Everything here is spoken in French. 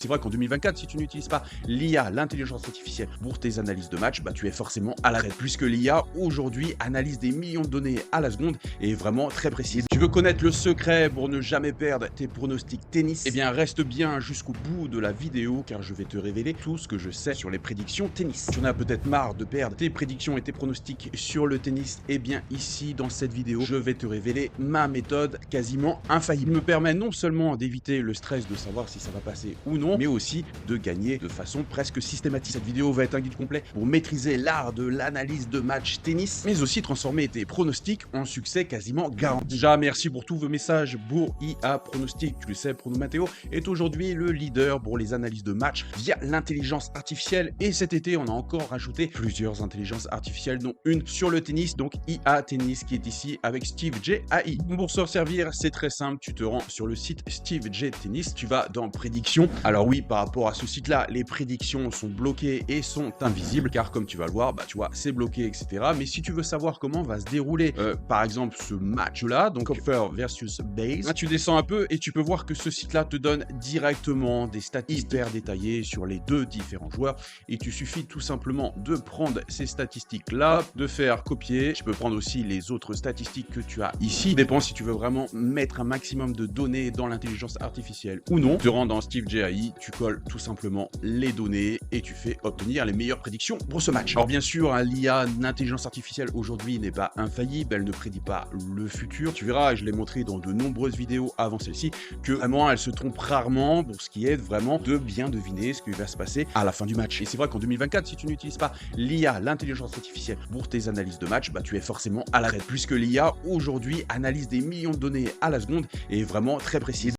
C'est vrai qu'en 2024, si tu n'utilises pas l'IA, l'intelligence artificielle, pour tes analyses de match, tu es forcément à la traite. Puisque l'IA, aujourd'hui, analyse des millions de données à la seconde et est vraiment très précise. Tu veux connaître le secret pour ne jamais perdre tes pronostics tennis? Eh bien, reste bien jusqu'au bout de la vidéo, car je vais te révéler tout ce que je sais sur les prédictions tennis. Tu en as peut-être marre de perdre tes prédictions et tes pronostics sur le tennis. Eh bien, ici, dans cette vidéo, je vais te révéler ma méthode quasiment infaillible. Il me permet non seulement d'éviter le stress de savoir si ça va passer ou non, mais aussi de gagner de façon presque systématique. Cette vidéo va être un guide complet pour maîtriser l'art de l'analyse de match tennis, mais aussi transformer tes pronostics en succès quasiment garanti. Déjà, merci pour tous vos messages pour IA Pronostic. Tu le sais, Prono Matteo est aujourd'hui le leader pour les analyses de match via l'intelligence artificielle, et cet été, on a encore rajouté plusieurs intelligences artificielles, dont une sur le tennis, donc IA Tennis, qui est ici avec Steve J AI. Pour s'en servir, c'est très simple, tu te rends sur le site Steve J Tennis, tu vas dans prédictions. Alors oui, par rapport à ce site-là, les prédictions sont bloquées et sont invisibles, car comme tu vas le voir, tu vois, c'est bloqué, etc. Mais si tu veux savoir comment va se dérouler, par exemple, ce match-là, donc Kopfer versus Base, tu descends un peu et tu peux voir que ce site-là te donne directement des statistiques hyper détaillées sur les deux différents joueurs. Et tu suffit tout simplement de prendre ces statistiques-là, de faire copier. Je peux prendre aussi les autres statistiques que tu as ici. Ça dépend si tu veux vraiment mettre un maximum de données dans l'intelligence artificielle ou non. Tu rentres dans Steve J AI, tu colles tout simplement les données et tu fais obtenir les meilleures prédictions pour ce match. Alors bien sûr, l'IA, l'intelligence artificielle aujourd'hui n'est pas infaillible, elle ne prédit pas le futur. Tu verras, et je l'ai montré dans de nombreuses vidéos avant celle-ci, que vraiment elle se trompe rarement pour ce qui est vraiment de bien deviner ce qui va se passer à la fin du match. Et c'est vrai qu'en 2024, si tu n'utilises pas l'IA, l'intelligence artificielle, pour tes analyses de match, tu es forcément à la traite. Puisque l'IA aujourd'hui analyse des millions de données à la seconde et est vraiment très précise.